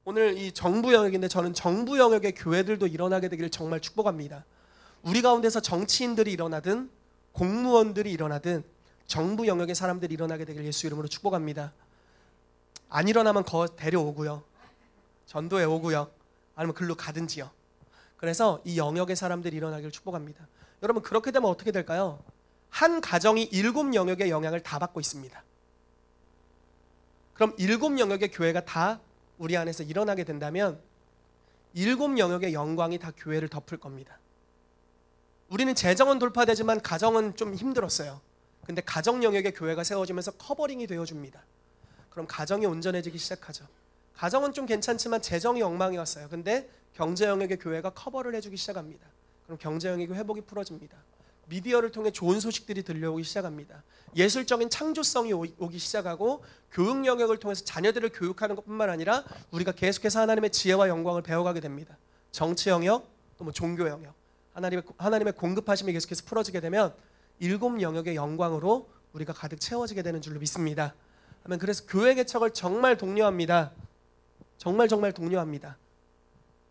오늘 이 정부 영역인데 저는 정부 영역의 교회들도 일어나게 되기를 정말 축복합니다. 우리 가운데서 정치인들이 일어나든 공무원들이 일어나든 정부 영역의 사람들이 일어나게 되기를 예수 이름으로 축복합니다. 안 일어나면 데려오고요. 전도해 오고요. 아니면 글로 가든지요. 그래서 이 영역의 사람들이 일어나기를 축복합니다. 여러분 그렇게 되면 어떻게 될까요? 한 가정이 7 영역의 영향을 다 받고 있습니다. 그럼 7 영역의 교회가 다 우리 안에서 일어나게 된다면 7 영역의 영광이 다 교회를 덮을 겁니다. 우리는 재정은 돌파되지만 가정은 좀 힘들었어요. 근데 가정 영역의 교회가 세워지면서 커버링이 되어줍니다. 그럼 가정이 온전해지기 시작하죠. 가정은 좀 괜찮지만 재정이 엉망이 왔어요. 근데 경제 영역의 교회가 커버를 해주기 시작합니다. 그럼 경제 영역의 회복이 풀어집니다. 미디어를 통해 좋은 소식들이 들려오기 시작합니다. 예술적인 창조성이 오기 시작하고 교육 영역을 통해서 자녀들을 교육하는 것뿐만 아니라 우리가 계속해서 하나님의 지혜와 영광을 배워가게 됩니다. 정치 영역, 또 종교 영역, 하나님의 공급하심이 계속해서 풀어지게 되면 7 영역의 영광으로 우리가 가득 채워지게 되는 줄로 믿습니다. 그래서 교회 개척을 정말 독려합니다. 정말 독려합니다.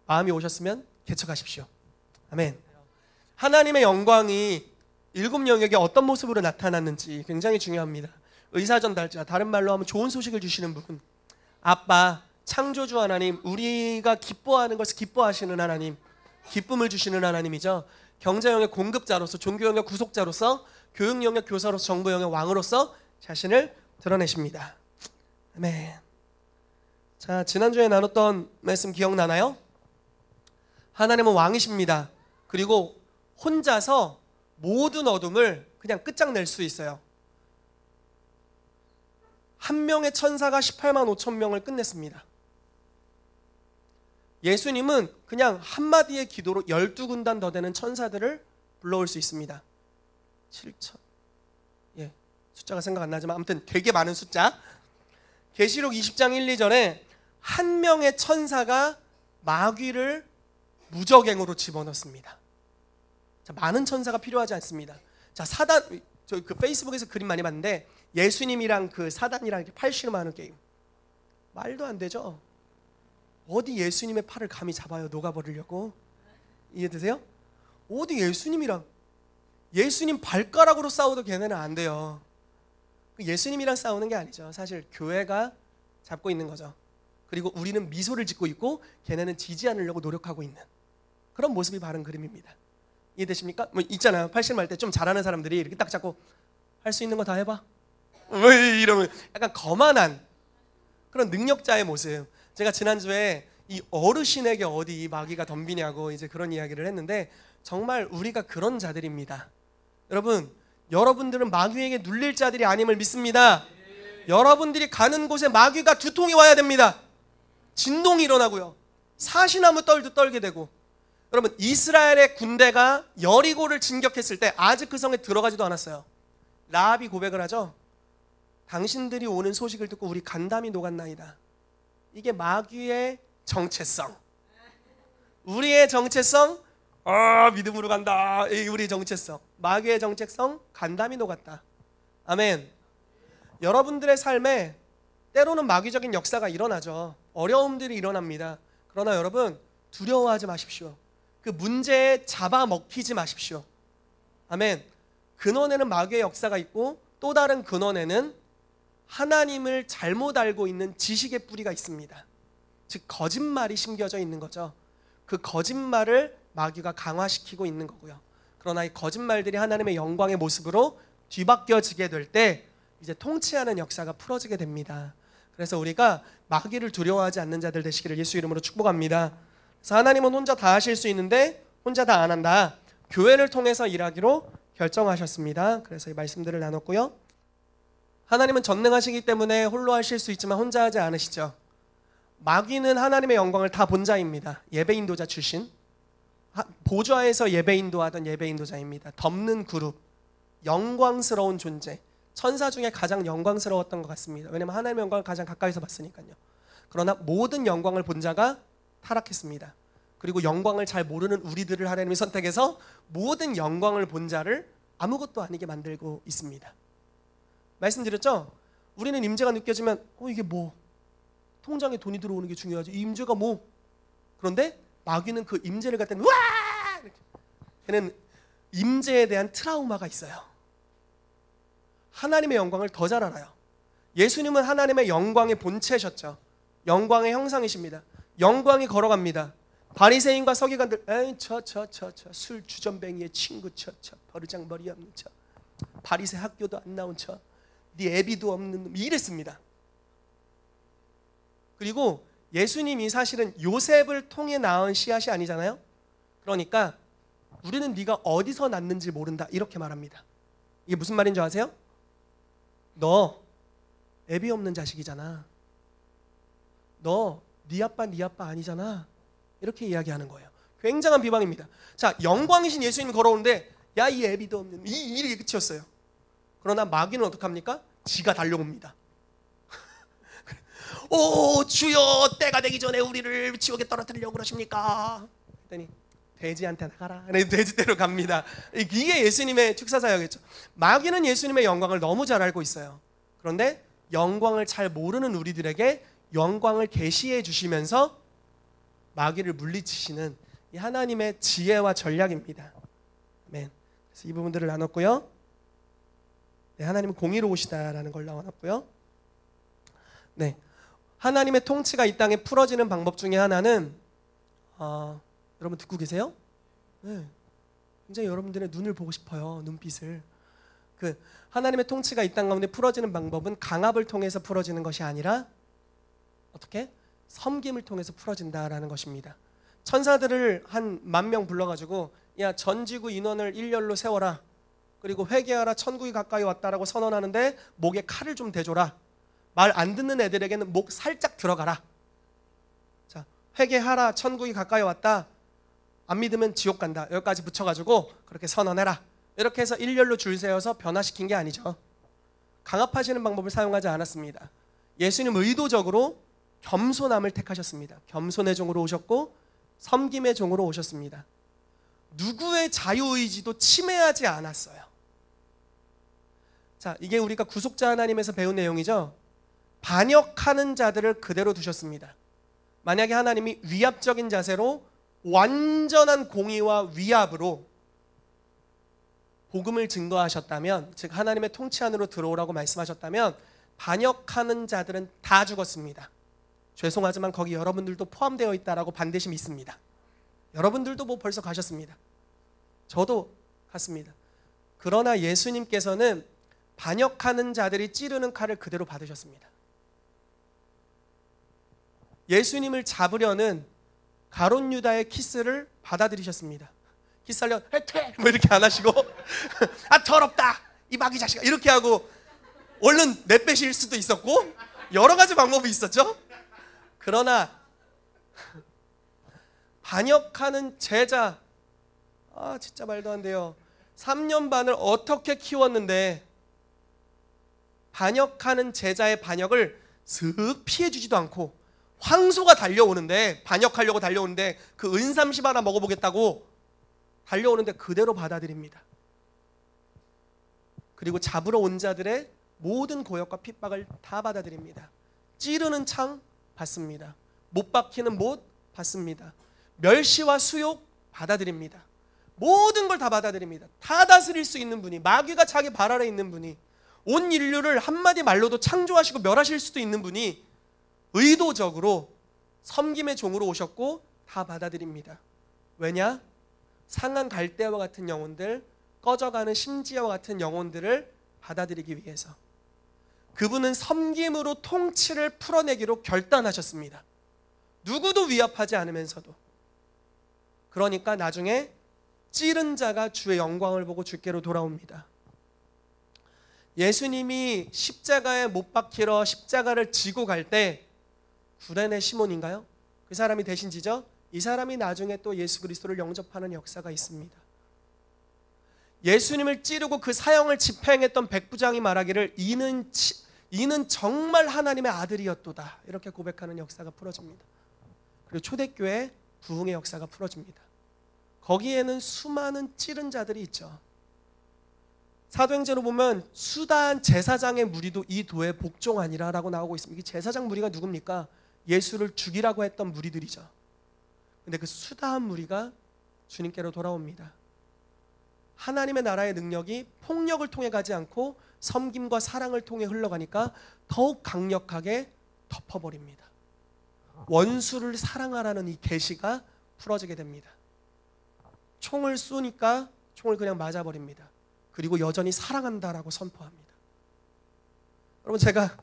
마음이 오셨으면 개척하십시오. 아멘. 하나님의 영광이 7 영역에 어떤 모습으로 나타났는지 굉장히 중요합니다. 의사전달자, 다른 말로 하면 좋은 소식을 주시는 분, 아빠, 창조주 하나님, 우리가 기뻐하는 것을 기뻐하시는 하나님, 기쁨을 주시는 하나님이죠. 경제 영역 공급자로서, 종교 영역 구속자로서, 교육 영역 교사로서, 정부 영역 왕으로서 자신을 드러내십니다. 아멘. 자, 지난주에 나눴던 말씀 기억나나요? 하나님은 왕이십니다. 그리고 혼자서 모든 어둠을 그냥 끝장낼 수 있어요. 한 명의 천사가 18만 5천 명을 끝냈습니다. 예수님은 그냥 한마디의 기도로 12군단 더 되는 천사들을 불러올 수 있습니다. 7천. 숫자가 생각 안 나지만 아무튼 되게 많은 숫자. 계시록 20장 1, 2절에 한 명의 천사가 마귀를 무적행으로 집어넣습니다. 자, 많은 천사가 필요하지 않습니다. 자, 사단, 저 페이스북에서 그림 많이 봤는데 예수님이랑 사단이랑 이렇게 팔 씨름하는 게임. 말도 안 되죠. 어디 예수님의 팔을 감히 잡아요, 녹아버리려고. 이해되세요? 어디 예수님 발가락으로 싸워도 걔네는 안 돼요. 예수님이랑 싸우는 게 아니죠. 사실 교회가 잡고 있는 거죠. 그리고 우리는 미소를 짓고 있고 걔네는 지지 않으려고 노력하고 있는 그런 모습이 바른 그림입니다. 이해되십니까? 있잖아요. 팔씨름할 때 좀 잘하는 사람들이 이렇게 딱 잡고 할 수 있는 거 다 해봐. 이러면 약간 거만한 그런 능력자의 모습. 제가 지난주에 이 어르신에게 어디 이 마귀가 덤비냐고 이제 그런 이야기를 했는데 정말 우리가 그런 자들입니다. 여러분들은 마귀에게 눌릴 자들이 아님을 믿습니다. 여러분들이 가는 곳에 마귀가 두통이 와야 됩니다. 진동이 일어나고요. 사시나무 떨도 떨게 되고. 여러분 이스라엘의 군대가 여리고를 진격했을 때 아직 그 성에 들어가지도 않았어요. 라합이 고백을 하죠. 당신들이 오는 소식을 듣고 우리 간담이 녹았나이다. 이게 마귀의 정체성. 우리의 정체성 믿음으로 간다. 우리의 정체성. 마귀의 정체성 간담이 녹았다. 아멘. 여러분들의 삶에 때로는 마귀적인 역사가 일어나죠. 어려움들이 일어납니다. 그러나 여러분 두려워하지 마십시오. 그 문제에 잡아먹히지 마십시오. 아멘. 근원에는 마귀의 역사가 있고 또 다른 근원에는 하나님을 잘못 알고 있는 지식의 뿌리가 있습니다. 즉 거짓말이 심겨져 있는 거죠. 그 거짓말을 마귀가 강화시키고 있는 거고요. 그러나 이 거짓말들이 하나님의 영광의 모습으로 뒤바뀌어지게 될 때 이제 통치하는 역사가 풀어지게 됩니다. 그래서 우리가 마귀를 두려워하지 않는 자들 되시기를 예수 이름으로 축복합니다. 그래서 하나님은 혼자 다 하실 수 있는데 혼자 다 안 한다. 교회를 통해서 일하기로 결정하셨습니다. 그래서 이 말씀들을 나눴고요. 하나님은 전능하시기 때문에 홀로 하실 수 있지만 혼자 하지 않으시죠. 마귀는 하나님의 영광을 다 본 자입니다. 예배 인도자 출신. 보좌에서 예배 인도하던 예배 인도자입니다. 덮는 그룹, 영광스러운 존재. 천사 중에 가장 영광스러웠던 것 같습니다. 왜냐하면 하나님의 영광을 가장 가까이서 봤으니까요. 그러나 모든 영광을 본 자가 타락했습니다. 그리고 영광을 잘 모르는 우리들을 하나님이 선택해서 모든 영광을 본 자를 아무것도 아니게 만들고 있습니다. 말씀드렸죠? 우리는 임재가 느껴지면 이게 뭐? 통장에 돈이 들어오는 게 중요하죠. 이 임재가 뭐. 그런데 마귀는 그 임재를 갖다 와! 걔는 임재에 대한 트라우마가 있어요. 하나님의 영광을 더 잘 알아요. 예수님은 하나님의 영광의 본체셨죠. 영광의 형상이십니다. 영광이 걸어갑니다. 바리새인과 서기관들, 에이 술 주전뱅이의 친구 버르장머리 없는 바리새 학교도 안 나온 네 애비도 없는 놈 이랬습니다. 그리고 예수님이 사실은 요셉을 통해 낳은 씨앗이 아니잖아요. 그러니까 우리는 네가 어디서 났는지 모른다 이렇게 말합니다. 이게 무슨 말인 줄 아세요? 너 애비 없는 자식이잖아. 너 네 아빠 아니잖아. 이렇게 이야기하는 거예요. 굉장한 비방입니다. 자, 영광이신 예수님이 걸어오는데 야 이 애비도 없는 이렇게 끝이었어요. 그러나 마귀는 어떡합니까? 지가 달려옵니다. 오 주여 때가 되기 전에 우리를 지옥에 떨어뜨리려고 그러십니까? 그랬더니 돼지한테 나가라. 돼지대로 갑니다. 이게 예수님의 축사사역이죠. 마귀는 예수님의 영광을 너무 잘 알고 있어요. 그런데 영광을 잘 모르는 우리들에게 영광을 계시해 주시면서 마귀를 물리치시는 이 하나님의 지혜와 전략입니다. 아멘. 그래서 이 부분들을 나눴고요. 네, 하나님은 공의로우시다라는 걸 나눴고요. 네, 하나님의 통치가 이 땅에 풀어지는 방법 중에 하나는 여러분 듣고 계세요? 네, 굉장히 여러분들의 눈을 보고 싶어요. 눈빛을. 그 하나님의 통치가 이 땅 가운데 풀어지는 방법은 강압을 통해서 풀어지는 것이 아니라 어떻게? 섬김을 통해서 풀어진다라는 것입니다. 천사들을 한 10,000명 불러가지고 야 전지구 인원을 일렬로 세워라. 그리고 회개하라 천국이 가까이 왔다라고 선언하는데 목에 칼을 좀 대줘라. 말 안 듣는 애들에게는 목 살짝 들어가라. 자, 회개하라 천국이 가까이 왔다. 안 믿으면 지옥 간다. 여기까지 붙여가지고 그렇게 선언해라. 이렇게 해서 일렬로 줄 세워서 변화시킨 게 아니죠. 강압하시는 방법을 사용하지 않았습니다. 예수님 의도적으로 겸손함을 택하셨습니다. 겸손의 종으로 오셨고 섬김의 종으로 오셨습니다. 누구의 자유의지도 침해하지 않았어요. 자, 이게 우리가 구속자 하나님에서 배운 내용이죠. 반역하는 자들을 그대로 두셨습니다. 만약에 하나님이 위압적인 자세로 완전한 공의와 위압으로 복음을 증거하셨다면, 즉 하나님의 통치 안으로 들어오라고 말씀하셨다면 반역하는 자들은 다 죽었습니다. 죄송하지만 거기 여러분들도 포함되어 있다라고 반드시 믿습니다. 여러분들도 뭐 벌써 가셨습니다. 저도 갔습니다. 그러나 예수님께서는 반역하는 자들이 찌르는 칼을 그대로 받으셨습니다. 예수님을 잡으려는 가룟 유다의 키스를 받아들이셨습니다. 키스하려 해퇴 뭐 이렇게 안 하시고 아 더럽다 이 마귀 자식아 이렇게 하고 얼른 내빼실 수도 있었고 여러 가지 방법이 있었죠. 그러나 반역하는 제자, 진짜 말도 안 돼요. 3년 반을 어떻게 키웠는데 반역하는 제자의 반역을 슥 피해주지도 않고 황소가 달려오는데, 반역하려고 달려오는데 그 은삼십 하나 먹어보겠다고 달려오는데 그대로 받아들입니다. 그리고 잡으러 온 자들의 모든 고역과 핍박을 다 받아들입니다. 찌르는 창 받습니다. 못 박히는 못 받습니다. 멸시와 수욕 받아들입니다. 모든 걸 다 받아들입니다. 다 다스릴 수 있는 분이, 마귀가 자기 발 아래 있는 분이, 온 인류를 한마디 말로도 창조하시고 멸하실 수도 있는 분이 의도적으로 섬김의 종으로 오셨고 다 받아들입니다. 왜냐? 상한 갈대와 같은 영혼들, 꺼져가는 심지어와 같은 영혼들을 받아들이기 위해서. 그분은 섬김으로 통치를 풀어내기로 결단하셨습니다. 누구도 위압하지 않으면서도. 그러니까 나중에 찌른 자가 주의 영광을 보고 주께로 돌아옵니다. 예수님이 십자가에 못 박히러 십자가를 지고 갈 때 구레네 시몬인가요? 그 사람이 대신 지죠? 이 사람이 나중에 또 예수 그리스도를 영접하는 역사가 있습니다. 예수님을 찌르고 그 사형을 집행했던 백부장이 말하기를 이는 정말 하나님의 아들이었도다 이렇게 고백하는 역사가 풀어집니다. 그리고 초대교회 부흥의 역사가 풀어집니다. 거기에는 수많은 찌른 자들이 있죠. 사도행전으로 보면 수단 제사장의 무리도 이 도에 복종하니라 라고 나오고 있습니다. 이 제사장 무리가 누굽니까? 예수를 죽이라고 했던 무리들이죠. 근데 그 수다한 무리가 주님께로 돌아옵니다. 하나님의 나라의 능력이 폭력을 통해 가지 않고 섬김과 사랑을 통해 흘러가니까 더욱 강력하게 덮어버립니다. 원수를 사랑하라는 이 계시가 풀어지게 됩니다. 총을 쏘니까 총을 그냥 맞아버립니다. 그리고 여전히 사랑한다라고 선포합니다. 여러분, 제가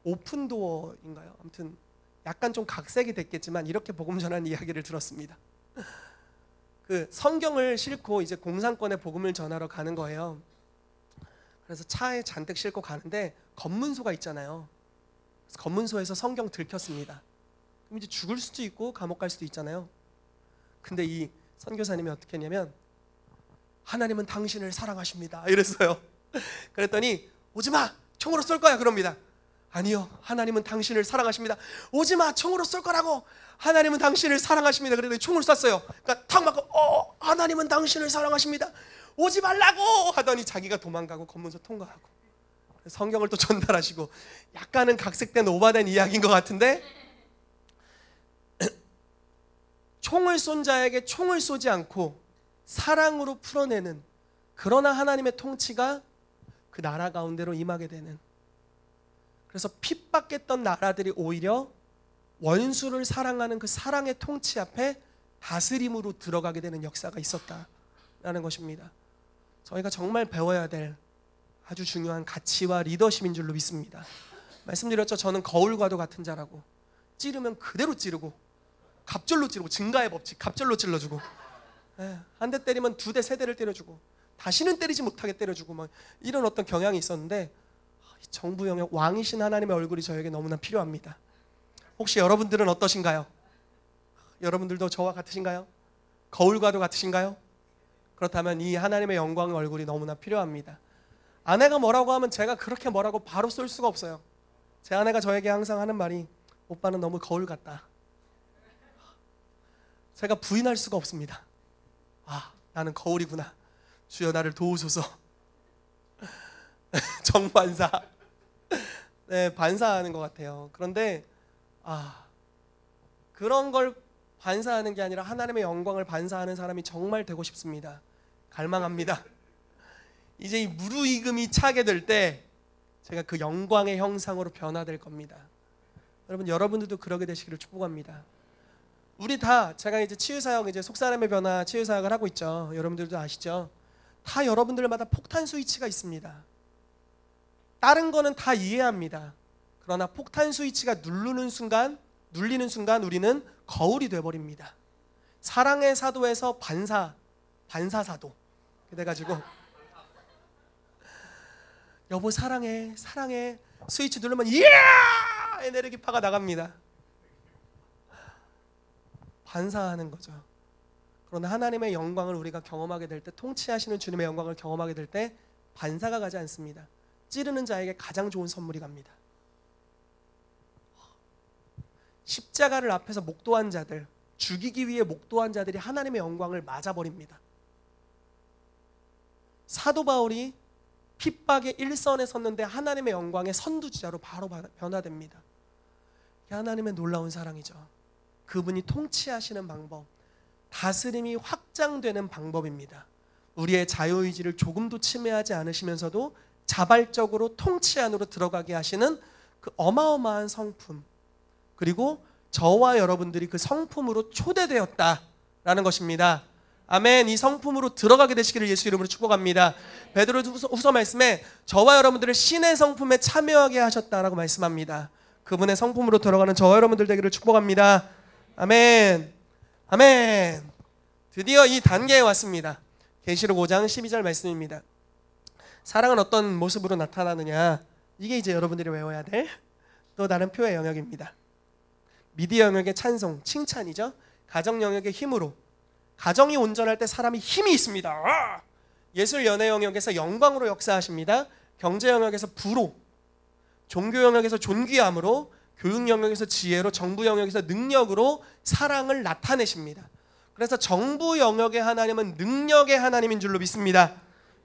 오픈도어인가요? 아무튼 약간 좀 각색이 됐겠지만 이렇게 복음 전하는 이야기를 들었습니다. 그 성경을 싣고 이제 공산권에 복음을 전하러 가는 거예요. 그래서 차에 잔뜩 싣고 가는데 검문소가 있잖아요. 그래서 검문소에서 성경 들켰습니다. 그럼 이제 죽을 수도 있고 감옥 갈 수도 있잖아요. 근데 이 선교사님이 어떻게 했냐면 하나님은 당신을 사랑하십니다 이랬어요. 그랬더니 오지마, 총으로 쏠 거야 그럽니다. 아니요, 하나님은 당신을 사랑하십니다. 오지마, 총으로 쏠 거라고. 하나님은 당신을 사랑하십니다. 그랬더니 총을 쐈어요. 그러니까 탁 맞고 하나님은 당신을 사랑하십니다. 오지 말라고 하더니 자기가 도망가고 검문소 통과하고. 성경을 또 전달하시고. 약간은 각색된 오바된 이야기인 것 같은데 총을 쏜 자에게 총을 쏘지 않고 사랑으로 풀어내는, 그러나 하나님의 통치가 그 나라 가운데로 임하게 되는, 그래서 핍박했던 나라들이 오히려 원수를 사랑하는 그 사랑의 통치 앞에 다스림으로 들어가게 되는 역사가 있었다라는 것입니다. 저희가 정말 배워야 될 아주 중요한 가치와 리더십인 줄로 믿습니다. 말씀드렸죠. 저는 거울과도 같은 자라고. 찌르면 그대로 찌르고, 갑절로 찌르고, 증가의 법칙 갑절로 찔러주고, 한 대 때리면 두 대, 세 대를 때려주고, 다시는 때리지 못하게 때려주고, 막 이런 어떤 경향이 있었는데, 정부 영역 왕이신 하나님의 얼굴이 저에게 너무나 필요합니다. 혹시 여러분들은 어떠신가요? 여러분들도 저와 같으신가요? 거울과도 같으신가요? 그렇다면 이 하나님의 영광의 얼굴이 너무나 필요합니다. 아내가 뭐라고 하면 제가 그렇게 뭐라고 바로 쏠 수가 없어요. 제 아내가 저에게 항상 하는 말이 오빠는 너무 거울 같다. 제가 부인할 수가 없습니다. 나는 거울이구나. 주여 나를 도우소서. 정반사. 네, 반사하는 것 같아요. 그런데 그런 걸 반사하는 게 아니라 하나님의 영광을 반사하는 사람이 정말 되고 싶습니다. 갈망합니다. 이제 이 무르익음이 차게 될 때 제가 그 영광의 형상으로 변화될 겁니다. 여러분들도 그러게 되시기를 축복합니다. 우리 다, 제가 이제 치유사역, 이제 속사람의 변화 치유사역을 하고 있죠. 여러분들도 아시죠? 다 여러분들마다 폭탄 스위치가 있습니다. 다른 거는 다 이해합니다. 그러나 폭탄 스위치가 눌리는 순간 우리는 거울이 되어버립니다. 사랑의 사도에서 반사사도 돼가지고 여보 사랑해 스위치 누르면 이야 에너지파가 나갑니다. 반사하는 거죠. 그러나 하나님의 영광을 우리가 경험하게 될 때, 통치하시는 주님의 영광을 경험하게 될 때 반사가 가지 않습니다. 찌르는 자에게 가장 좋은 선물이 갑니다. 십자가를 앞에서 목도한 자들, 죽이기 위해 목도한 자들이 하나님의 영광을 맞아버립니다. 사도 바울이 핍박의 일선에 섰는데 하나님의 영광의 선두주자로 바로 변화됩니다. 이게 하나님의 놀라운 사랑이죠. 그분이 통치하시는 방법, 다스림이 확장되는 방법입니다. 우리의 자유의지를 조금도 침해하지 않으시면서도 자발적으로 통치 안으로 들어가게 하시는 그 어마어마한 성품, 그리고 저와 여러분들이 그 성품으로 초대되었다라는 것입니다. 아멘. 이 성품으로 들어가게 되시기를 예수 이름으로 축복합니다. 베드로후서 말씀에 저와 여러분들을 신의 성품에 참여하게 하셨다라고 말씀합니다. 그분의 성품으로 들어가는 저와 여러분들 되기를 축복합니다. 아멘. 아멘. 드디어 이 단계에 왔습니다. 계시록 5장 12절 말씀입니다. 사랑은 어떤 모습으로 나타나느냐, 이게 이제 여러분들이 외워야 될 또 다른 표의 영역입니다. 미디어 영역의 찬송, 칭찬이죠. 가정 영역의 힘으로, 가정이 온전할 때 사람이 힘이 있습니다. 예술 연애 영역에서 영광으로 역사하십니다. 경제 영역에서 부로, 종교 영역에서 존귀함으로, 교육 영역에서 지혜로, 정부 영역에서 능력으로 사랑을 나타내십니다. 그래서 정부 영역의 하나님은 능력의 하나님인 줄로 믿습니다.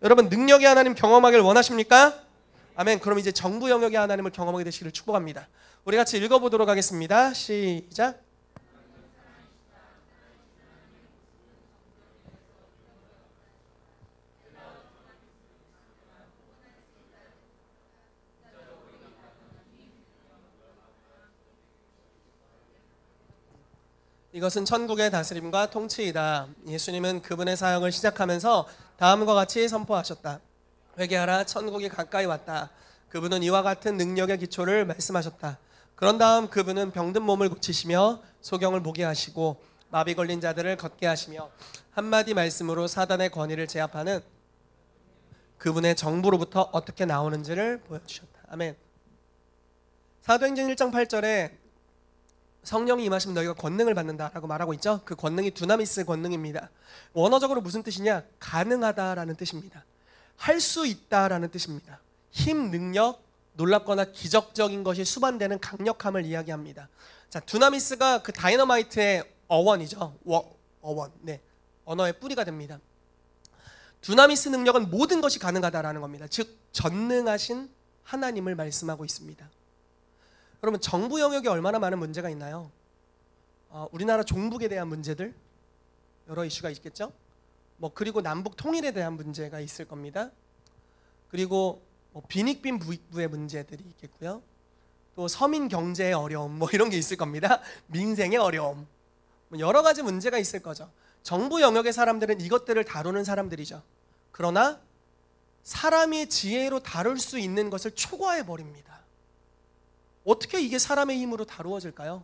여러분, 능력의 하나님 경험하길 원하십니까? 아멘. 그럼 이제 정부 영역의 하나님을 경험하게 되시기를 축복합니다. 우리 같이 읽어보도록 하겠습니다. 시작. 이것은 천국의 다스림과 통치이다. 예수님은 그분의 사역을 시작하면서 다음과 같이 선포하셨다. 회개하라, 천국이 가까이 왔다. 그분은 이와 같은 능력의 기초를 말씀하셨다. 그런 다음 그분은 병든 몸을 고치시며 소경을 보게 하시고 마비 걸린 자들을 걷게 하시며 한마디 말씀으로 사단의 권위를 제압하는 그분의 정부로부터 어떻게 나오는지를 보여주셨다. 아멘. 사도행전 1장 8절에 성령이 임하시면 너희가 권능을 받는다라고 말하고 있죠. 그 권능이 두나미스 권능입니다. 원어적으로 무슨 뜻이냐? 가능하다라는 뜻입니다. 할 수 있다라는 뜻입니다. 힘, 능력, 놀랍거나 기적적인 것이 수반되는 강력함을 이야기합니다. 자, 두나미스가 그 다이너마이트의 어원이죠. 어원, 네, 언어의 뿌리가 됩니다. 두나미스 능력은 모든 것이 가능하다라는 겁니다. 즉 전능하신 하나님을 말씀하고 있습니다. 여러분, 정부 영역에 얼마나 많은 문제가 있나요? 우리나라 종북에 대한 문제들 여러 이슈가 있겠죠. 그리고 남북 통일에 대한 문제가 있을 겁니다. 그리고 빈익빈 부익부의 문제들이 있겠고요. 또 서민 경제의 어려움 이런 게 있을 겁니다. 민생의 어려움, 여러 가지 문제가 있을 거죠. 정부 영역의 사람들은 이것들을 다루는 사람들이죠. 그러나 사람의 지혜로 다룰 수 있는 것을 초과해 버립니다. 어떻게 이게 사람의 힘으로 다루어질까요?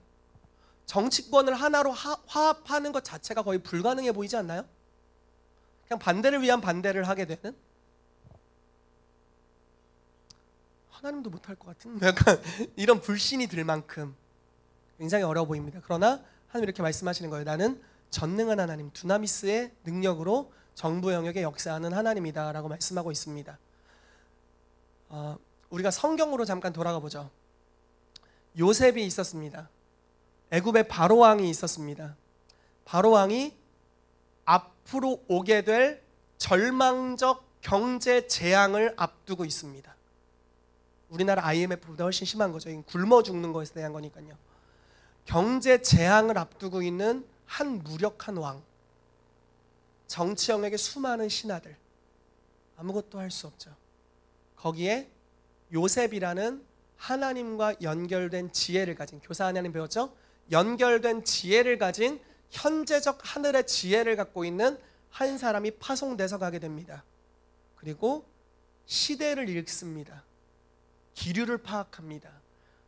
정치권을 하나로 화합하는 것 자체가 거의 불가능해 보이지 않나요? 그냥 반대를 위한 반대를 하게 되는? 하나님도 못할 것 같은? 약간 이런 불신이 들 만큼 굉장히 어려워 보입니다. 그러나 하나님 이렇게 말씀하시는 거예요. 나는 전능한 하나님, 두나미스의 능력으로 정부 영역에 역사하는 하나님이다 라고 말씀하고 있습니다. 우리가 성경으로 잠깐 돌아가 보죠. 요셉이 있었습니다. 애굽의 바로왕이 있었습니다. 바로왕이 앞으로 오게 될 절망적 경제 재앙을 앞두고 있습니다. 우리나라 IMF보다 훨씬 심한 거죠. 이건 굶어 죽는 것에 대한 거니까요. 경제 재앙을 앞두고 있는 한 무력한 왕, 정치 영역의 수많은 신하들, 아무것도 할 수 없죠. 거기에 요셉이라는 하나님과 연결된 지혜를 가진, 교사 하나님 배웠죠? 연결된 지혜를 가진 현재적 하늘의 지혜를 갖고 있는 한 사람이 파송돼서 가게 됩니다. 그리고 시대를 읽습니다. 기류를 파악합니다.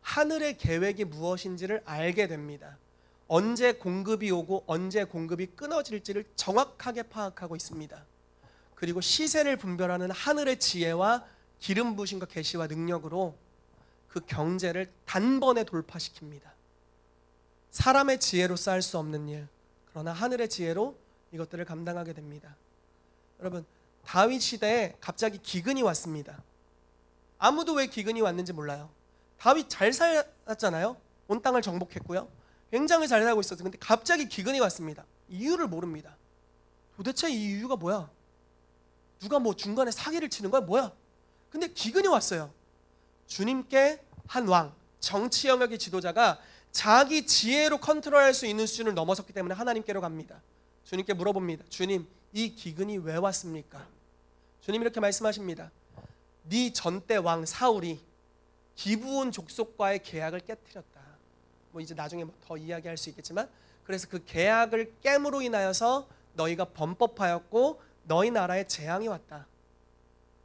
하늘의 계획이 무엇인지를 알게 됩니다. 언제 공급이 오고 언제 공급이 끊어질지를 정확하게 파악하고 있습니다. 그리고 시세를 분별하는 하늘의 지혜와 기름 부으심과 계시와 능력으로 그 경제를 단번에 돌파시킵니다. 사람의 지혜로서 할 수 없는 일, 그러나 하늘의 지혜로 이것들을 감당하게 됩니다. 여러분, 다윗 시대에 갑자기 기근이 왔습니다. 아무도 왜 기근이 왔는지 몰라요. 다윗 잘 살았잖아요. 온 땅을 정복했고요. 굉장히 잘 살고 있었어요. 근데 갑자기 기근이 왔습니다. 이유를 모릅니다. 도대체 이 이유가 뭐야? 누가 중간에 사기를 치는 거야? 뭐야? 근데 기근이 왔어요. 주님께 한 왕, 정치 영역의 지도자가 자기 지혜로 컨트롤할 수 있는 수준을 넘어섰기 때문에 하나님께로 갑니다. 주님께 물어봅니다. 주님, 이 기근이 왜 왔습니까? 주님 이렇게 말씀하십니다. 네 전대 왕 사울이 기브온 족속과의 계약을 깨뜨렸다. 이제 나중에 더 이야기할 수 있겠지만, 그래서 그 계약을 깨므로 인하여서 너희가 범법하였고 너희 나라에 재앙이 왔다.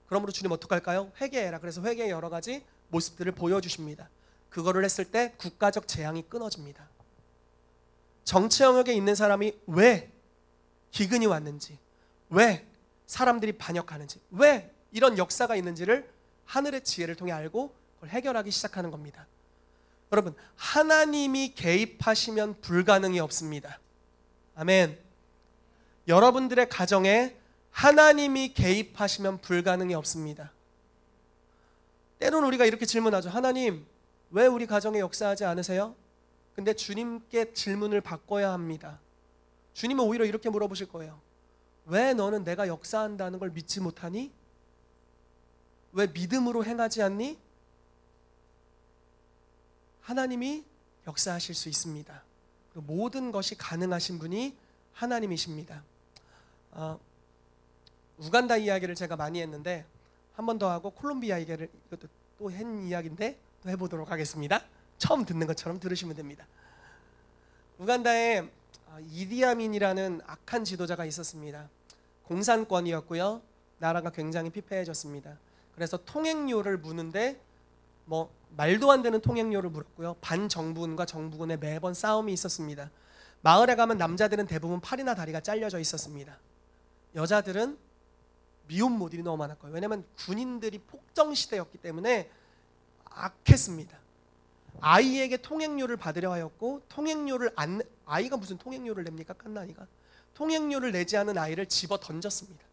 그러므로 주님 어떡할까요? 회개해라. 그래서 회개의 여러 가지 모습들을 보여주십니다. 그거를 했을 때 국가적 재앙이 끊어집니다. 정치 영역에 있는 사람이 왜 기근이 왔는지, 왜 사람들이 반역하는지, 왜 이런 역사가 있는지를 하늘의 지혜를 통해 알고 그걸 해결하기 시작하는 겁니다. 여러분, 하나님이 개입하시면 불가능이 없습니다. 아멘. 여러분들의 가정에 하나님이 개입하시면 불가능이 없습니다. 때로는 우리가 이렇게 질문하죠. 하나님, 왜 우리 가정에 역사하지 않으세요? 근데 주님께 질문을 바꿔야 합니다. 주님은 오히려 이렇게 물어보실 거예요. 왜 너는 내가 역사한다는 걸 믿지 못하니? 왜 믿음으로 행하지 않니? 하나님이 역사하실 수 있습니다. 모든 것이 가능하신 분이 하나님이십니다. 우간다 이야기를 제가 많이 했는데 한 번 더 하고 콜롬비아 이야기를, 이것도 또 한 이야기인데 또 해보도록 하겠습니다. 처음 듣는 것처럼 들으시면 됩니다. 우간다에 이디아민이라는 악한 지도자가 있었습니다. 공산권이었고요. 나라가 굉장히 피폐해졌습니다. 그래서 통행료를 무는데 말도 안 되는 통행료를 물었고요. 반정부군과 정부군의 매번 싸움이 있었습니다. 마을에 가면 남자들은 대부분 팔이나 다리가 잘려져 있었습니다. 여자들은 미혼 모델이 너무 많았고요. 왜냐하면 군인들이 폭정시대였기 때문에 악했습니다. 아이에게 통행료를 받으려 하였고, 아이가 무슨 통행료를 냅니까? 갓난아이가. 통행료를 내지 않은 아이를 집어 던졌습니다.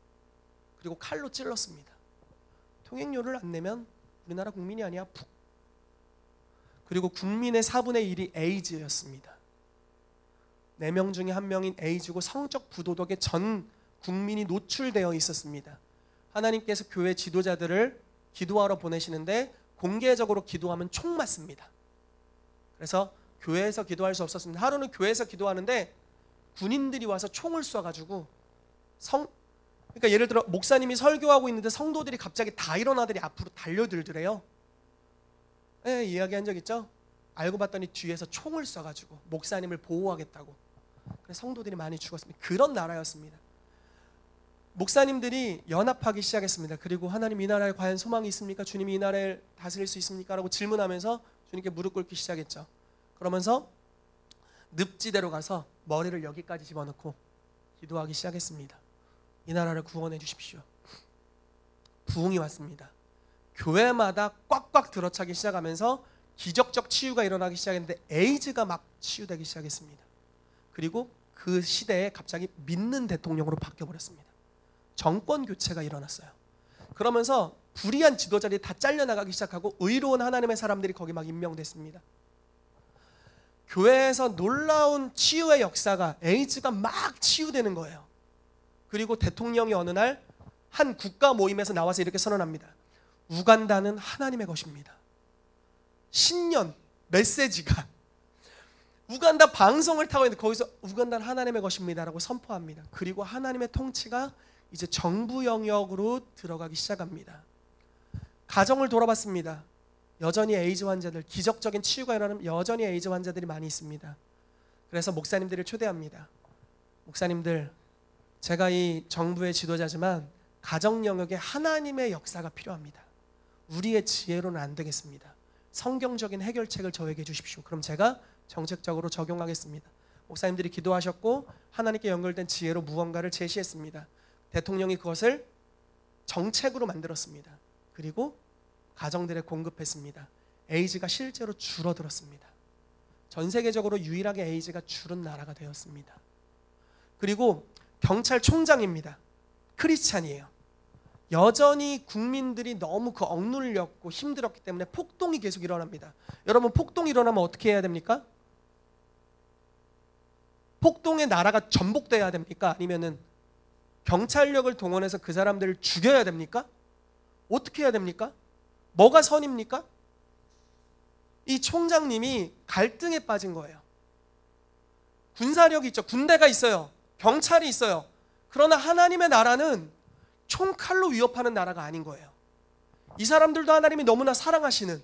그리고 칼로 찔렀습니다. 통행료를 안 내면 우리나라 국민이 아니야. 푹. 그리고 국민의 4분의 1이 에이즈였습니다. 4명 중에 1명인 에이즈고 성적 부도덕에 전 국민이 노출되어 있었습니다. 하나님께서 교회 지도자들을 기도하러 보내시는데 공개적으로 기도하면 총 맞습니다. 그래서 교회에서 기도할 수 없었습니다. 하루는 교회에서 기도하는데 군인들이 와서 총을 쏴가지고 그러니까 예를 들어 목사님이 설교하고 있는데 성도들이 갑자기 다 일어나더니 앞으로 달려들더래요. 네, 이야기한 적 있죠? 알고 봤더니 뒤에서 총을 쏴가지고 목사님을 보호하겠다고. 그래서 성도들이 많이 죽었습니다. 그런 나라였습니다. 목사님들이 연합하기 시작했습니다. 그리고 하나님, 이 나라에 과연 소망이 있습니까? 주님이 이 나라를 다스릴 수 있습니까? 라고 질문하면서 주님께 무릎 꿇기 시작했죠. 그러면서 늪지대로 가서 머리를 여기까지 집어넣고 기도하기 시작했습니다. 이 나라를 구원해 주십시오. 부흥이 왔습니다. 교회마다 꽉꽉 들어차기 시작하면서 기적적 치유가 일어나기 시작했는데 에이즈가 막 치유되기 시작했습니다. 그리고 그 시대에 갑자기 믿는 대통령으로 바뀌어버렸습니다. 정권 교체가 일어났어요. 그러면서 불의한 지도자들이 다 잘려나가기 시작하고 의로운 하나님의 사람들이 거기 막 임명됐습니다. 교회에서 놀라운 치유의 역사가, 에이즈가 막 치유되는 거예요. 그리고 대통령이 어느 날 한 국가 모임에서 나와서 이렇게 선언합니다. 우간다는 하나님의 것입니다. 신년 메시지가 우간다 방송을 타고 있는데 거기서 우간다는 하나님의 것입니다 라고 선포합니다. 그리고 하나님의 통치가 이제 정부 영역으로 들어가기 시작합니다. 가정을 돌아봤습니다. 여전히 에이즈 환자들, 기적적인 치유가 일어나는 여전히 에이즈 환자들이 많이 있습니다. 그래서 목사님들을 초대합니다. 목사님들, 제가 이 정부의 지도자지만 가정 영역에 하나님의 역사가 필요합니다. 우리의 지혜로는 안 되겠습니다. 성경적인 해결책을 저에게 주십시오. 그럼 제가 정책적으로 적용하겠습니다. 목사님들이 기도하셨고 하나님께 연결된 지혜로 무언가를 제시했습니다. 대통령이 그것을 정책으로 만들었습니다. 그리고 가정들에 공급했습니다. 에이즈가 실제로 줄어들었습니다. 전 세계적으로 유일하게 에이즈가 줄은 나라가 되었습니다. 그리고 경찰총장입니다. 크리스찬이에요. 여전히 국민들이 너무 그 억눌렸고 힘들었기 때문에 폭동이 계속 일어납니다. 여러분, 폭동이 일어나면 어떻게 해야 됩니까? 폭동의 나라가 전복돼야 됩니까? 아니면은 경찰력을 동원해서 그 사람들을 죽여야 됩니까? 어떻게 해야 됩니까? 뭐가 선입니까? 이 총장님이 갈등에 빠진 거예요. 군사력이 있죠. 군대가 있어요. 경찰이 있어요. 그러나 하나님의 나라는 총칼로 위협하는 나라가 아닌 거예요. 이 사람들도 하나님이 너무나 사랑하시는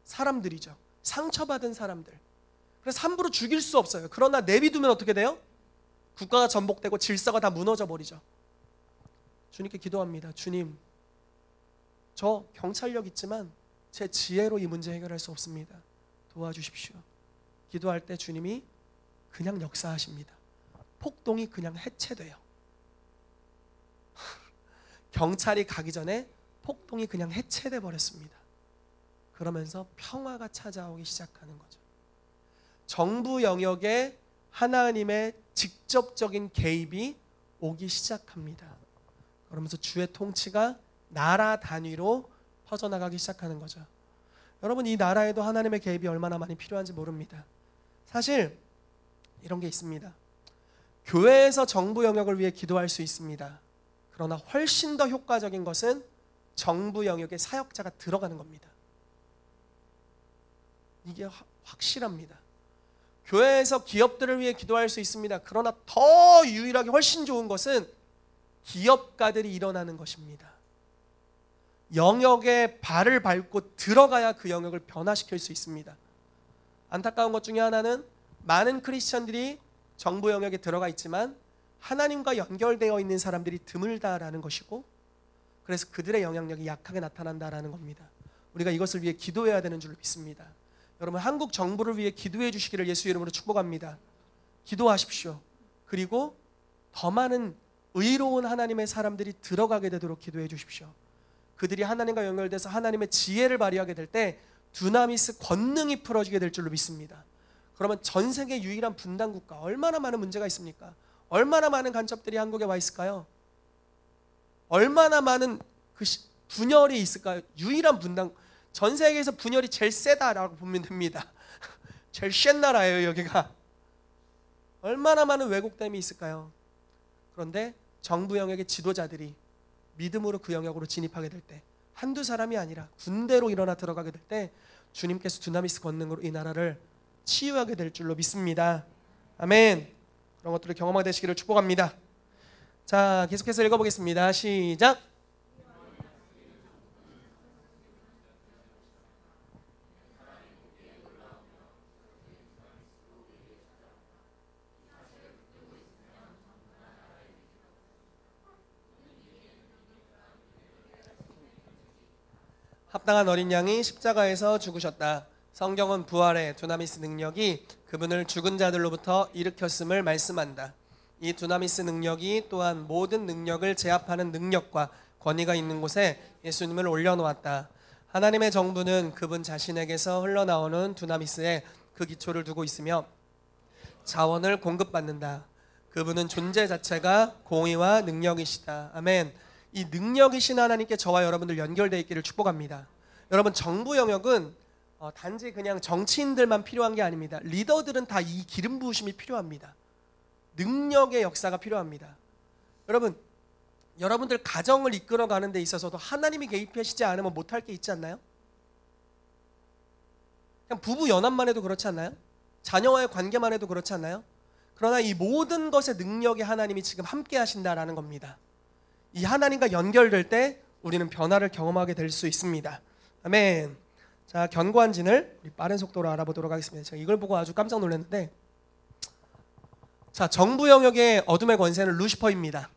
사람들이죠. 상처받은 사람들. 그래서 함부로 죽일 수 없어요. 그러나 내비두면 어떻게 돼요? 국가가 전복되고 질서가 다 무너져 버리죠. 주님께 기도합니다. 주님, 저 경찰력 있지만 제 지혜로 이 문제 해결할 수 없습니다. 도와주십시오. 기도할 때 주님이 그냥 역사하십니다. 폭동이 그냥 해체돼요. 경찰이 가기 전에 폭동이 그냥 해체돼 버렸습니다. 그러면서 평화가 찾아오기 시작하는 거죠. 정부 영역에 하나님의 직접적인 개입이 오기 시작합니다. 그러면서 주의 통치가 나라 단위로 퍼져나가기 시작하는 거죠. 여러분, 이 나라에도 하나님의 개입이 얼마나 많이 필요한지 모릅니다. 사실 이런 게 있습니다. 교회에서 정부 영역을 위해 기도할 수 있습니다. 그러나 훨씬 더 효과적인 것은 정부 영역에 사역자가 들어가는 겁니다. 이게 확실합니다. 교회에서 기업들을 위해 기도할 수 있습니다. 그러나 더 유일하게 훨씬 좋은 것은 기업가들이 일어나는 것입니다. 영역에 발을 밟고 들어가야 그 영역을 변화시킬 수 있습니다. 안타까운 것 중에 하나는 많은 크리스천들이 정부 영역에 들어가 있지만 하나님과 연결되어 있는 사람들이 드물다라는 것이고, 그래서 그들의 영향력이 약하게 나타난다라는 겁니다. 우리가 이것을 위해 기도해야 되는 줄 믿습니다. 여러분, 한국 정부를 위해 기도해 주시기를 예수 이름으로 축복합니다. 기도하십시오. 그리고 더 많은 의로운 하나님의 사람들이 들어가게 되도록 기도해 주십시오. 그들이 하나님과 연결돼서 하나님의 지혜를 발휘하게 될 때 두나미스 권능이 풀어지게 될 줄로 믿습니다. 그러면 전 세계 유일한 분단 국가, 얼마나 많은 문제가 있습니까? 얼마나 많은 간첩들이 한국에 와 있을까요? 얼마나 많은 그 분열이 있을까요? 유일한 분단, 전 세계에서 분열이 제일 세다라고 보면 됩니다. 제일 센 나라예요, 여기가. 얼마나 많은 왜곡됨이 있을까요? 그런데 정부 영역의 지도자들이 믿음으로 그 영역으로 진입하게 될 때, 한두 사람이 아니라 군대로 일어나 들어가게 될 때 주님께서 두나미스 권능으로 이 나라를 치유하게 될 줄로 믿습니다. 아멘. 그런 것들을 경험하게 되시기를 축복합니다. 자, 계속해서 읽어보겠습니다. 시작. 합당한 어린 양이 십자가에서 죽으셨다. 성경은 부활의 두나미스 능력이 그분을 죽은 자들로부터 일으켰음을 말씀한다. 이 두나미스 능력이 또한 모든 능력을 제압하는 능력과 권위가 있는 곳에 예수님을 올려놓았다. 하나님의 정부는 그분 자신에게서 흘러나오는 두나미스에 그 기초를 두고 있으며 자원을 공급받는다. 그분은 존재 자체가 공의와 능력이시다. 아멘. 이 능력이신 하나님께 저와 여러분들 연결되어 있기를 축복합니다. 여러분, 정부 영역은 단지 그냥 정치인들만 필요한 게 아닙니다. 리더들은 다 이 기름 부으심이 필요합니다. 능력의 역사가 필요합니다. 여러분, 여러분들 가정을 이끌어가는 데 있어서도 하나님이 개입하시지 않으면 못할 게 있지 않나요? 그냥 부부 연합만 해도 그렇지 않나요? 자녀와의 관계만 해도 그렇지 않나요? 그러나 이 모든 것의 능력이 하나님이 지금 함께 하신다라는 겁니다. 이 하나님과 연결될 때 우리는 변화를 경험하게 될 수 있습니다. 아멘. 자, 견고한 진을 우리 빠른 속도로 알아보도록 하겠습니다. 제가 이걸 보고 아주 깜짝 놀랐는데, 자, 정부 영역의 어둠의 권세는 루시퍼입니다.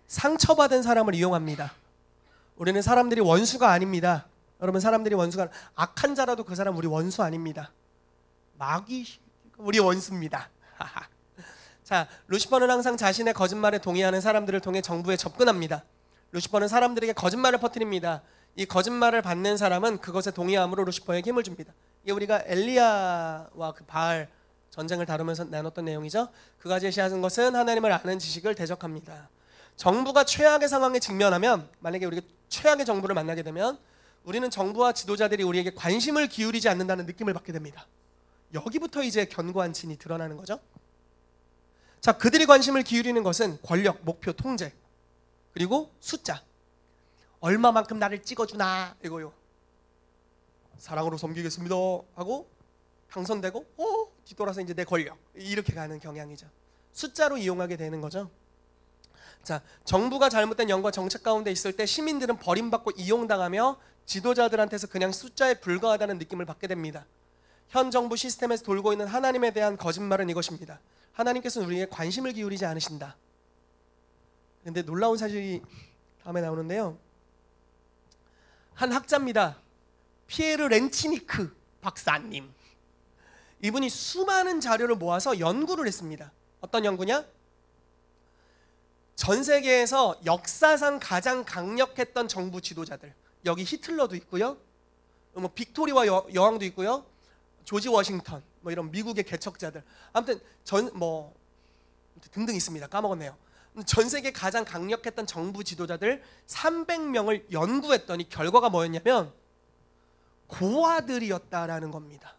상처받은 사람을 이용합니다. 우리는 사람들이 원수가 아닙니다. 여러분, 사람들이 원수가, 악한 자라도 그 사람 우리 원수 아닙니다. 마귀 우리 원수입니다. 자, 루시퍼는 항상 자신의 거짓말에 동의하는 사람들을 통해 정부에 접근합니다. 루시퍼는 사람들에게 거짓말을 퍼뜨립니다. 이 거짓말을 받는 사람은 그것에 동의함으로 루시퍼에게 힘을 줍니다. 이게 우리가 엘리야와 그 바알 전쟁을 다루면서 나눴던 내용이죠. 그가 제시하는 것은 하나님을 아는 지식을 대적합니다. 정부가 최악의 상황에 직면하면, 만약에 우리가 최악의 정부를 만나게 되면 우리는 정부와 지도자들이 우리에게 관심을 기울이지 않는다는 느낌을 받게 됩니다. 여기부터 이제 견고한 진이 드러나는 거죠. 자, 그들이 관심을 기울이는 것은 권력, 목표, 통제, 그리고 숫자. 얼마만큼 나를 찍어주나 이거요. 사랑으로 섬기겠습니다 하고 당선되고 뒤돌아서 이제 내 권력, 이렇게 가는 경향이죠. 숫자로 이용하게 되는 거죠. 자, 정부가 잘못된 영과 정책 가운데 있을 때 시민들은 버림받고 이용당하며 지도자들한테서 그냥 숫자에 불과하다는 느낌을 받게 됩니다. 현 정부 시스템에서 돌고 있는 하나님에 대한 거짓말은 이것입니다. 하나님께서는 우리에게 관심을 기울이지 않으신다. 그런데 놀라운 사실이 다음에 나오는데요. 한 학자입니다. 피에르 렌치니크 박사님. 이분이 수많은 자료를 모아서 연구를 했습니다. 어떤 연구냐? 전 세계에서 역사상 가장 강력했던 정부 지도자들, 여기 히틀러도 있고요, 뭐 빅토리아 여왕도 있고요, 조지 워싱턴, 뭐 이런 미국의 개척자들, 아무튼 등등 있습니다. 까먹었네요. 전 세계 가장 강력했던 정부 지도자들 300명을 연구했더니 결과가 뭐였냐면 고아들이었다라는 겁니다.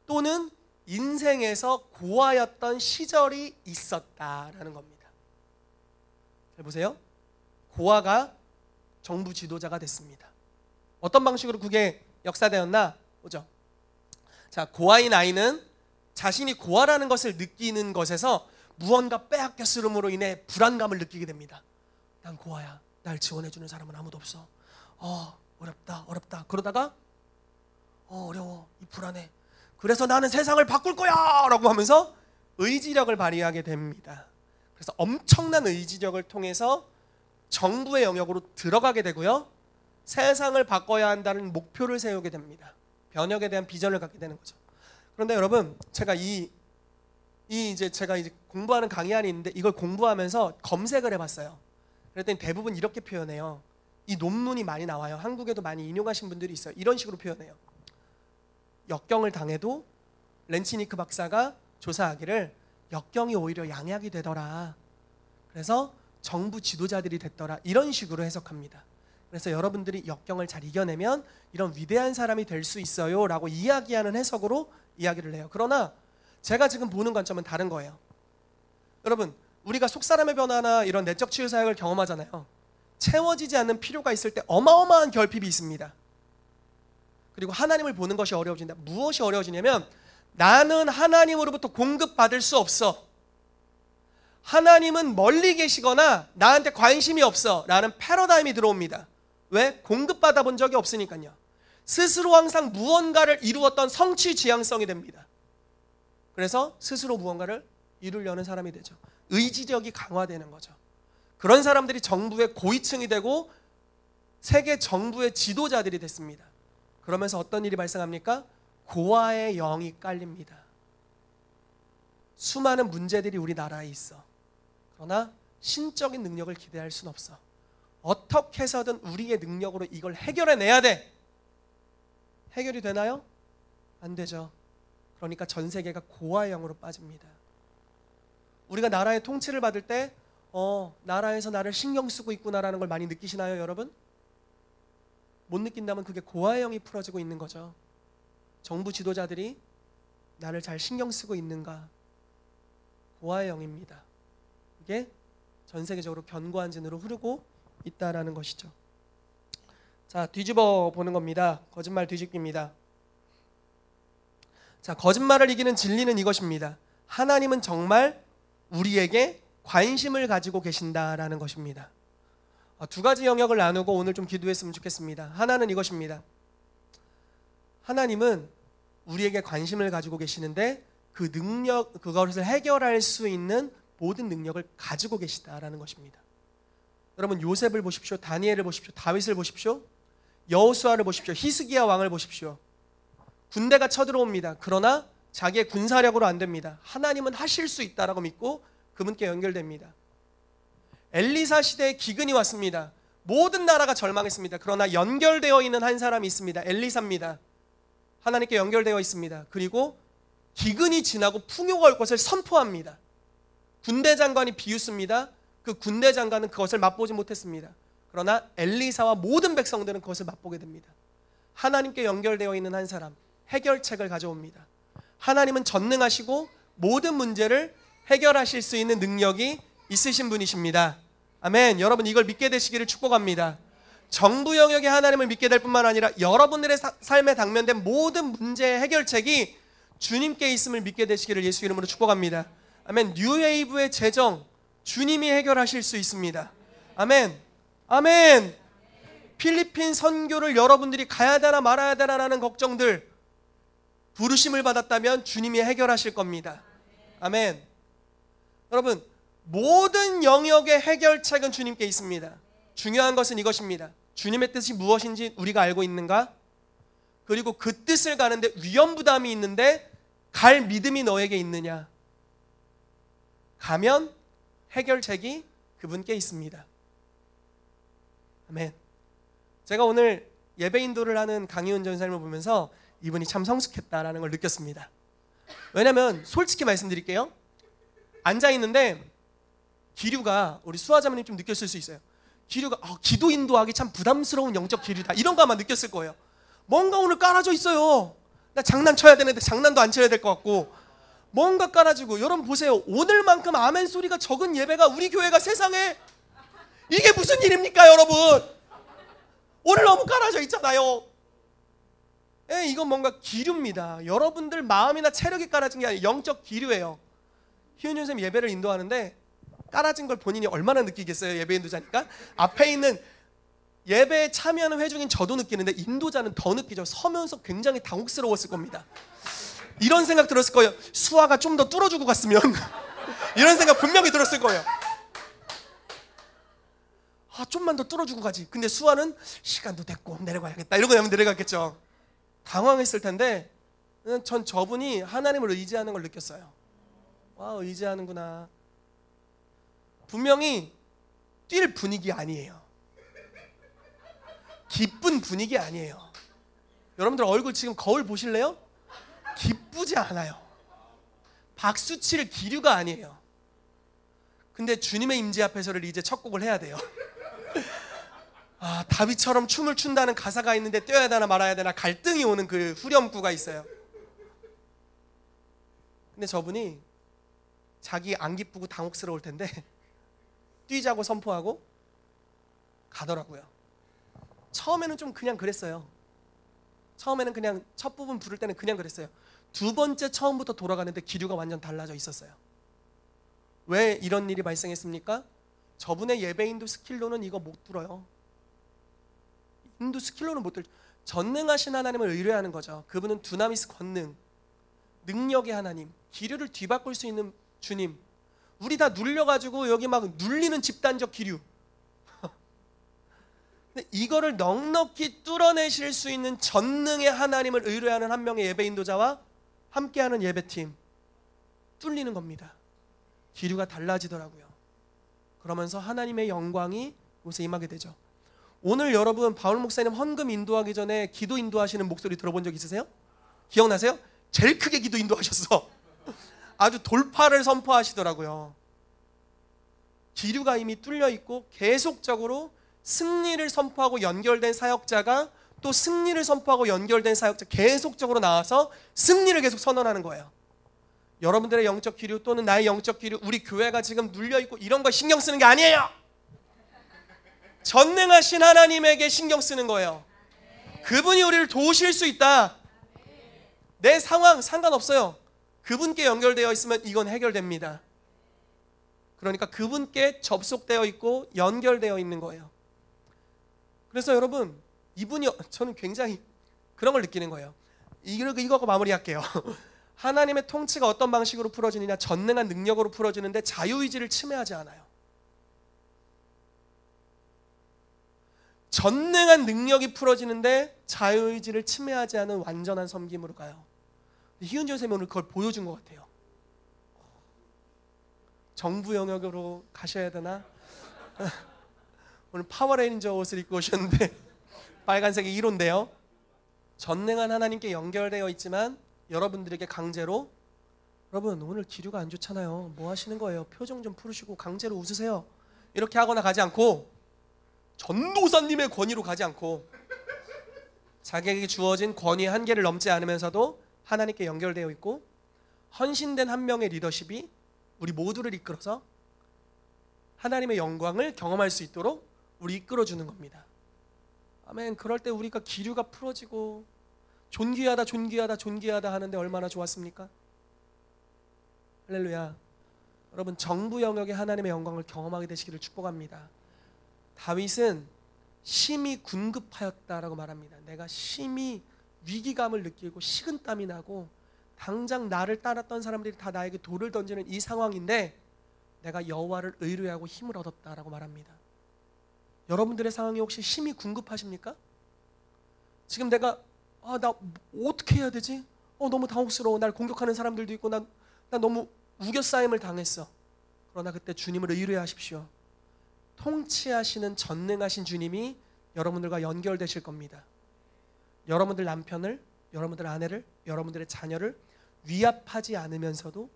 또는 인생에서 고아였던 시절이 있었다라는 겁니다. 잘 보세요. 고아가 정부 지도자가 됐습니다. 어떤 방식으로 그게 역사되었나 보죠. 자, 고아인 아이는 자신이 고아라는 것을 느끼는 것에서 무언가 빼앗겼음으로 인해 불안감을 느끼게 됩니다. 난 고아야. 날 지원해주는 사람은 아무도 없어. 어렵다. 그러다가 어려워. 이 불안해. 그래서 나는 세상을 바꿀 거야! 라고 하면서 의지력을 발휘하게 됩니다. 그래서 엄청난 의지력을 통해서 정부의 영역으로 들어가게 되고요. 세상을 바꿔야 한다는 목표를 세우게 됩니다. 변혁에 대한 비전을 갖게 되는 거죠. 그런데 여러분, 제가 제가 공부하는 강의안이 있는데 이걸 공부하면서 검색을 해봤어요. 그랬더니 대부분 이렇게 표현해요. 이 논문이 많이 나와요. 한국에도 많이 인용하신 분들이 있어요. 이런 식으로 표현해요. 역경을 당해도 렌치니크 박사가 조사하기를 역경이 오히려 양약이 되더라. 그래서 정부 지도자들이 됐더라. 이런 식으로 해석합니다. 그래서 여러분들이 역경을 잘 이겨내면 이런 위대한 사람이 될 수 있어요 라고 이야기하는 해석으로 이야기를 해요. 그러나 제가 지금 보는 관점은 다른 거예요. 여러분, 우리가 속사람의 변화나 이런 내적 치유 사역을 경험하잖아요. 채워지지 않는 필요가 있을 때 어마어마한 결핍이 있습니다. 그리고 하나님을 보는 것이 어려워진다. 무엇이 어려워지냐면 나는 하나님으로부터 공급받을 수 없어. 하나님은 멀리 계시거나 나한테 관심이 없어 라는 패러다임이 들어옵니다. 왜? 공급받아 본 적이 없으니까요. 스스로 항상 무언가를 이루었던 성취 지향성이 됩니다. 그래서 스스로 무언가를 이루려는 사람이 되죠. 의지력이 강화되는 거죠. 그런 사람들이 정부의 고위층이 되고 세계 정부의 지도자들이 됐습니다. 그러면서 어떤 일이 발생합니까? 고아의 영이 깔립니다. 수많은 문제들이 우리나라에 있어. 그러나 신적인 능력을 기대할 수는 없어. 어떻게 해서든 우리의 능력으로 이걸 해결해내야 돼. 해결이 되나요? 안 되죠. 그러니까 전 세계가 고아의 영으로 빠집니다. 우리가 나라의 통치를 받을 때 나라에서 나를 신경 쓰고 있구나라는 걸 많이 느끼시나요, 여러분? 못 느낀다면 그게 고아의 영이 풀어지고 있는 거죠. 정부 지도자들이 나를 잘 신경 쓰고 있는가? 고아의 영입니다. 이게 전 세계적으로 견고한 진으로 흐르고 있다라는 것이죠. 자, 뒤집어 보는 겁니다. 거짓말 뒤집기입니다. 자, 거짓말을 이기는 진리는 이것입니다. 하나님은 정말 우리에게 관심을 가지고 계신다라는 것입니다. 두 가지 영역을 나누고 오늘 좀 기도했으면 좋겠습니다. 하나는 이것입니다. 하나님은 우리에게 관심을 가지고 계시는데 그 능력, 그것을 해결할 수 있는 모든 능력을 가지고 계시다라는 것입니다. 여러분, 요셉을 보십시오. 다니엘을 보십시오. 다윗을 보십시오. 여호수아를 보십시오. 히스기야 왕을 보십시오. 군대가 쳐들어옵니다. 그러나 자기의 군사력으로 안 됩니다. 하나님은 하실 수 있다라고 믿고 그분께 연결됩니다. 엘리사 시대에 기근이 왔습니다. 모든 나라가 절망했습니다. 그러나 연결되어 있는 한 사람이 있습니다. 엘리사입니다. 하나님께 연결되어 있습니다. 그리고 기근이 지나고 풍요가 올 것을 선포합니다. 군대 장관이 비웃습니다. 그 군대 장관은 그것을 맛보지 못했습니다. 그러나 엘리사와 모든 백성들은 그것을 맛보게 됩니다. 하나님께 연결되어 있는 한 사람, 해결책을 가져옵니다. 하나님은 전능하시고 모든 문제를 해결하실 수 있는 능력이 있으신 분이십니다. 아멘. 여러분, 이걸 믿게 되시기를 축복합니다. 정부 영역의 하나님을 믿게 될 뿐만 아니라 여러분들의 삶에 당면된 모든 문제의 해결책이 주님께 있음을 믿게 되시기를 예수 이름으로 축복합니다. 아멘. 뉴웨이브의 재정 주님이 해결하실 수 있습니다. 아멘. 아멘. 필리핀 선교를 여러분들이 가야 되나 말아야 되나라는 걱정들 부르심을 받았다면 주님이 해결하실 겁니다. 아멘. 여러분, 모든 영역의 해결책은 주님께 있습니다. 중요한 것은 이것입니다. 주님의 뜻이 무엇인지 우리가 알고 있는가? 그리고 그 뜻을 가는데 위험부담이 있는데 갈 믿음이 너에게 있느냐? 가면 해결책이 그분께 있습니다. 아멘. 제가 오늘 예배 인도를 하는 강희훈 전사님을 보면서 이분이 참 성숙했다라는 걸 느꼈습니다. 왜냐하면 솔직히 말씀드릴게요. 앉아있는데 기류가, 우리 수아자매님 좀 느꼈을 수 있어요. 기류가 기도 인도하기 참 부담스러운 영적 기류다, 이런 거 아마 느꼈을 거예요. 뭔가 오늘 깔아져 있어요. 나 장난쳐야 되는데 장난도 안 쳐야 될 것 같고 뭔가 깔아지고. 여러분 보세요. 오늘만큼 아멘 소리가 적은 예배가 우리 교회가 세상에 이게 무슨 일입니까, 여러분? 오늘 너무 깔아져 있잖아요. 예, 이건 뭔가 기류입니다. 여러분들 마음이나 체력이 깔아진 게 아니라 영적 기류예요. 희은이 선생님 예배를 인도하는데 깔아진 걸 본인이 얼마나 느끼겠어요? 예배 인도자니까. 앞에 있는 예배에 참여하는 회중인 저도 느끼는데 인도자는 더 느끼죠. 서면서 굉장히 당혹스러웠을 겁니다. 이런 생각 들었을 거예요. 수아가 좀 더 뚫어주고 갔으면 이런 생각 분명히 들었을 거예요. 아, 좀만 더 뚫어주고 가지. 근데 수아는 시간도 됐고 내려가야겠다 이러고 나면 내려갔겠죠. 당황했을 텐데 전 저분이 하나님을 의지하는 걸 느꼈어요. 와, 의지하는구나. 분명히 뛸 분위기 아니에요. 기쁜 분위기 아니에요. 여러분들 얼굴 지금 거울 보실래요? 기쁘지 않아요. 박수칠 기류가 아니에요. 근데 주님의 임재 앞에서를 이제 첫 곡을 해야 돼요. 아, 다윗처럼 춤을 춘다는 가사가 있는데 뛰어야 되나 말아야 되나 갈등이 오는 그 후렴구가 있어요. 근데 저분이 자기 안 기쁘고 당혹스러울 텐데 뛰자고 선포하고 가더라고요. 처음에는 좀 그냥 그랬어요. 처음에는 그냥 첫 부분 부를 때는 그냥 그랬어요. 두 번째 처음부터 돌아가는데 기류가 완전 달라져 있었어요. 왜 이런 일이 발생했습니까? 저분의 예배 인도 스킬로는 이거 못 들어요. 인도 스킬로는 못 들어요. 전능하신 하나님을 의뢰하는 거죠. 그분은 두나미스 권능, 능력의 하나님, 기류를 뒤바꿀 수 있는 주님. 우리 다 눌려가지고 여기 막 눌리는 집단적 기류. 근데 이거를 넉넉히 뚫어내실 수 있는 전능의 하나님을 의뢰하는 한 명의 예배 인도자와 함께하는 예배팀, 뚫리는 겁니다. 기류가 달라지더라고요. 그러면서 하나님의 영광이 곳에 임하게 되죠. 오늘 여러분 바울 목사님 헌금 인도하기 전에 기도 인도하시는 목소리 들어본 적 있으세요? 기억나세요? 제일 크게 기도 인도하셨어. 아주 돌파를 선포하시더라고요. 기류가 이미 뚫려 있고 계속적으로 승리를 선포하고 연결된 사역자가 또 승리를 선포하고 연결된 사역자 계속적으로 나와서 승리를 계속 선언하는 거예요. 여러분들의 영적 기류 또는 나의 영적 기류, 우리 교회가 지금 눌려있고 이런 거 신경 쓰는 게 아니에요. 전능하신 하나님에게 신경 쓰는 거예요. 그분이 우리를 도우실 수 있다. 내 상황 상관없어요. 그분께 연결되어 있으면 이건 해결됩니다. 그러니까 그분께 접속되어 있고 연결되어 있는 거예요. 그래서 여러분, 이분이 저는 굉장히 그런 걸 느끼는 거예요. 이거고 마무리할게요. 하나님의 통치가 어떤 방식으로 풀어지느냐, 전능한 능력으로 풀어지는데 자유의지를 침해하지 않아요. 전능한 능력이 풀어지는데 자유의지를 침해하지 않은 완전한 섬김으로 가요. 희은지 선생님이 오늘 그걸 보여준 것 같아요. 정부 영역으로 가셔야 되나? 오늘 파워레인저 옷을 입고 오셨는데 빨간색이 1호인데요. 전능한 하나님께 연결되어 있지만 여러분들에게 강제로, 여러분 오늘 기류가 안 좋잖아요. 뭐 하시는 거예요? 표정 좀 풀으시고 강제로 웃으세요. 이렇게 하거나 가지 않고, 전도사님의 권위로 가지 않고 자기에게 주어진 권위 한계를 넘지 않으면서도 하나님께 연결되어 있고 헌신된 한 명의 리더십이 우리 모두를 이끌어서 하나님의 영광을 경험할 수 있도록 우리 이끌어주는 겁니다. 아멘. 그럴 때 우리가 기류가 풀어지고 존귀하다 존귀하다 존귀하다 하는데 얼마나 좋았습니까? 할렐루야. 여러분, 정부 영역의 하나님의 영광을 경험하게 되시기를 축복합니다. 다윗은 심히 군급하였다라고 말합니다. 내가 심히 위기감을 느끼고 식은땀이 나고 당장 나를 따랐던 사람들이 다 나에게 돌을 던지는 이 상황인데 내가 여호와를 의뢰하고 힘을 얻었다라고 말합니다. 여러분들의 상황이 혹시 심히 궁급하십니까? 지금 내가 나 어떻게 해야 되지? 너무 당혹스러워. 날 공격하는 사람들도 있고 나 너무 우겨싸임을 당했어. 그러나 그때 주님을 의뢰하십시오. 통치하시는 전능하신 주님이 여러분들과 연결되실 겁니다. 여러분들 남편을, 여러분들 아내를, 여러분들의 자녀를 위압하지 않으면서도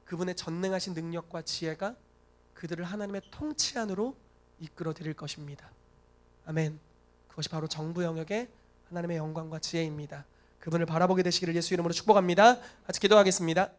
그분의 전능하신 능력과 지혜가 그들을 하나님의 통치 안으로 이끌어 드릴 것입니다. 아멘. 그것이 바로 정부 영역의 하나님의 영광과 지혜입니다. 그분을 바라보게 되시기를 예수 이름으로 축복합니다. 같이 기도하겠습니다.